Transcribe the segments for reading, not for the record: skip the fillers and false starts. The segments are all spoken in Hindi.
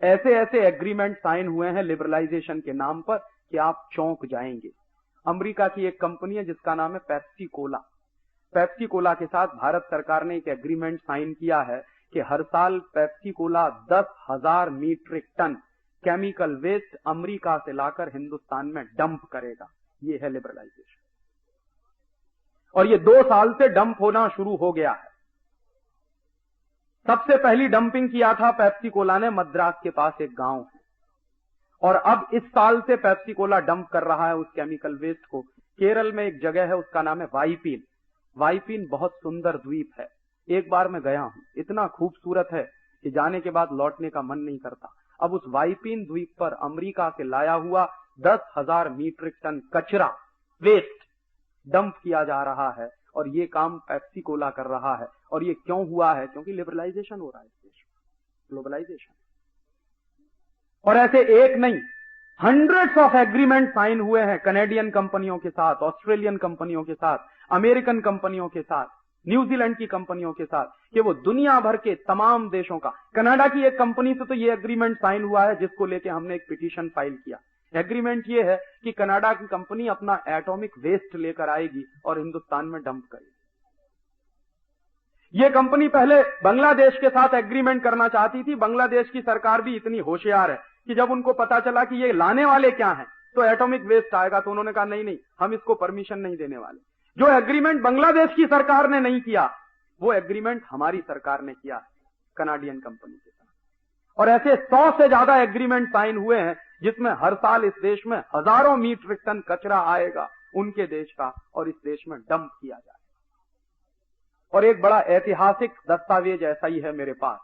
ऐसे ऐसे एग्रीमेंट साइन हुए हैं लिबरलाइजेशन के नाम पर कि आप चौंक जाएंगे। अमेरिका की एक कंपनी है जिसका नाम है पेप्सी कोला। पेप्सी कोला के साथ भारत सरकार ने एक एग्रीमेंट साइन किया है कि हर साल Pepsi cola 10,000 metric ton chemical waste America से लाकर हिंदुस्तान में डंप करेगा। ये है लिबरलाइजेशन। और ये 2 साल से डंप होना शुरू हो गया है। सबसे पहली डंपिंग किया था पेप्सी कोला ने मद्रास के पास एक गांव है, और अब इस साल से पेप्सी कोला डंप कर रहा है उस केमिकल वेस्ट को। केरल में एक जगह है, उसका नाम है वाइपीन। वाइपीन बहुत सुंदर द्वीप है। एक बार मैं गया हूं, इतना खूबसूरत है कि जाने के बाद लौटने का मन नहीं करता। अब उस वाइपीन द्वीप पर अमेरिका से लाया हुआ 10,000 मीट्रिक टन कचरा वेस्ट डंप किया जा रहा है, और ये काम पेप्सी कोला कर रहा है। और ये क्यों हुआ है? क्योंकि लिबरलाइजेशन हो रहा है इस देश में, ग्लोबलाइजेशन। और ऐसे एक नहीं, हंड्रेड्स ऑफ एग्रीमेंट साइन हुए हैं कनेडियन कंपनियों के साथ, ऑस्ट्रेलियन कंपनियों के साथ, अमेरिकन कंपनियों के साथ, न्यूजीलैंड की कंपनियों के साथ, कि वो दुनिया भर के तमाम देशों का। कनाडा की एक कंपनी से तो ये एग्रीमेंट साइन हुआ है जिसको लेके हमने एक पिटीशन फाइल किया। एग्रीमेंट ये है कि कनाडा की कंपनी अपना एटॉमिक वेस्ट लेकर आएगी और हिंदुस्तान में डंप करेगी। ये कंपनी पहले बांग्लादेश के साथ एग्रीमेंट करना चाहती थी। बांग्लादेश की सरकार भी इतनी होशियार है कि जब उनको पता चला कि ये लाने वाले क्या हैं, तो एटॉमिक वेस्ट आएगा, तो उन्होंने कहा नहीं, हम इसको परमिशन नहीं देने वाले। जो एग्रीमेंट बांग्लादेश की सरकार ने नहीं किया, वो एग्रीमेंट हमारी सरकार ने किया कनाडियन कंपनी के साथ। और ऐसे 100 से ज्यादा एग्रीमेंट साइन हुए हैं जिसमें हर साल इस देश में हजारों मीट्रिक टन कचरा आएगा उनके देश का, और इस देश में डंप किया जाएगा। और एक बड़ा ऐतिहासिक दस्तावेज ऐसा ही है मेरे पास।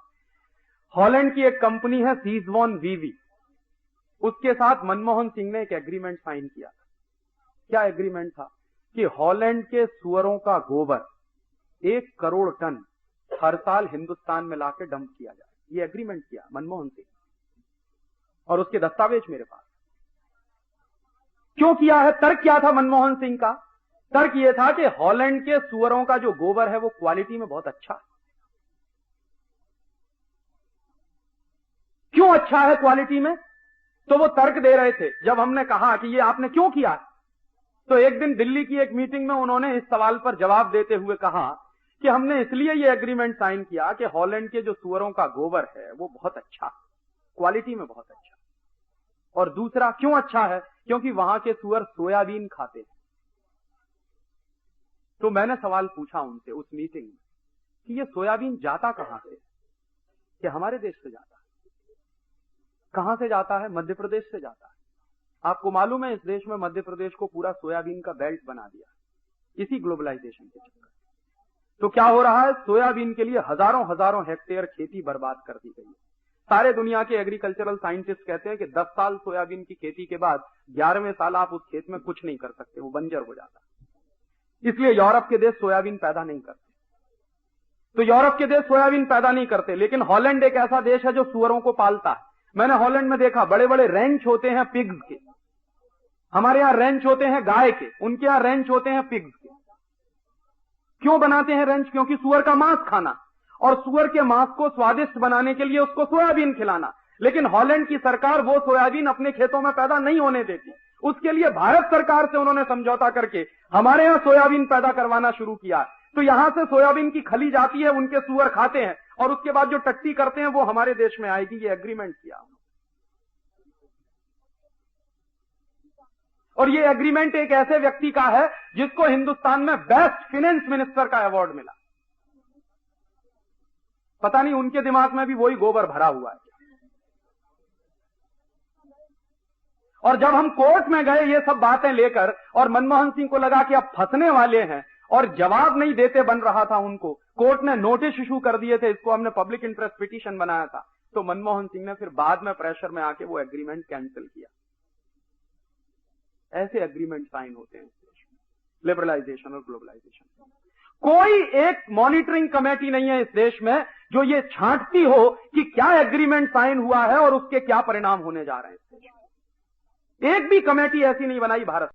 हॉलैंड की एक कंपनी है सीजवॉन वीवी, उसके साथ मनमोहन सिंह ने एक एग्रीमेंट साइन किया था। क्या एग्रीमेंट था? कि हॉलैंड के सुअरों का गोबर 1 करोड़ टन हर साल हिंदुस्तान में लाके डंप किया जाए। ये एग्रीमेंट किया मनमोहन सिंह, और उसके दस्तावेज मेरे पास। क्यों किया है? तर्क क्या था मनमोहन सिंह का? तर्क यह था कि हॉलैंड के सुअरों का जो गोबर है वो क्वालिटी में बहुत अच्छा है। क्यों अच्छा है क्वालिटी में? तो वो तर्क दे रहे थे। जब हमने कहा कि ये आपने क्यों किया, तो एक दिन दिल्ली की एक मीटिंग में उन्होंने इस सवाल पर जवाब देते हुए कहा कि हमने इसलिए ये एग्रीमेंट साइन किया कि हॉलैंड के जो सुअरों का गोबर है वो बहुत अच्छा, क्वालिटी में बहुत अच्छा। और दूसरा क्यों अच्छा है? क्योंकि वहां के सुअर सोयाबीन खाते हैं। तो मैंने सवाल पूछा उनसे उस मीटिंग में कि ये सोयाबीन जाता कहां से? कि हमारे देश से जाता है। कहां से जाता है? मध्य प्रदेश से जाता है। आपको मालूम है इस देश में मध्य प्रदेश को पूरा सोयाबीन का बेल्ट बना दिया इसी ग्लोबलाइजेशन के चक्कर। तो क्या हो रहा है? सोयाबीन के लिए हजारों हेक्टेयर खेती बर्बाद कर दी गई है। सारे दुनिया के एग्रीकल्चरल साइंटिस्ट कहते हैं कि 10 साल सोयाबीन की खेती के बाद 11वें साल आप उस खेत में कुछ नहीं कर सकते, वो बंजर हो जाता है। इसलिए यूरोप के देश सोयाबीन पैदा नहीं करते। तो यूरोप के देश सोयाबीन पैदा नहीं करते, लेकिन हॉलैंड एक ऐसा देश है जो सुअरों को पालता है। मैंने हॉलैंड में देखा बड़े बड़े रेंच होते हैं पिग्स के। हमारे यहां रेंच होते हैं गाय के, उनके यहां रेंच होते हैं पिग्स के। क्यों बनाते हैं रेंच? क्योंकि सुअर का मांस खाना, और सुअर के मांस को स्वादिष्ट बनाने के लिए उसको सोयाबीन खिलाना। लेकिन हॉलैंड की सरकार वो सोयाबीन अपने खेतों में पैदा नहीं होने देती। उसके लिए भारत सरकार से उन्होंने समझौता करके हमारे यहां सोयाबीन पैदा करवाना शुरू किया। तो यहां से सोयाबीन की खली जाती है, उनके सुअर खाते हैं, और उसके बाद जो टट्टी करते हैं वो हमारे देश में आएगी। ये एग्रीमेंट किया। और ये एग्रीमेंट एक ऐसे व्यक्ति का है जिसको हिंदुस्तान में बेस्ट फाइनेंस मिनिस्टर का अवार्ड मिला। पता नहीं उनके दिमाग में भी वही गोबर भरा हुआ है। और जब हम कोर्ट में गए ये सब बातें लेकर, और मनमोहन सिंह को लगा कि अब फंसने वाले हैं, और जवाब नहीं देते बन रहा था उनको, कोर्ट ने नोटिस इशू कर दिए थे। इसको हमने पब्लिक इंटरेस्ट पिटीशन बनाया था। तो मनमोहन सिंह ने फिर बाद में प्रेशर में आके वो एग्रीमेंट कैंसिल किया। ऐसे एग्रीमेंट साइन होते हैं इस देश में, लिबरलाइजेशन और ग्लोबलाइजेशन। कोई एक मॉनिटरिंग कमेटी नहीं है इस देश में जो ये छांटती हो कि क्या एग्रीमेंट साइन हुआ है और उसके क्या परिणाम होने जा रहे हैं इस देश में। एक भी कमेटी ऐसी नहीं बनाई भारत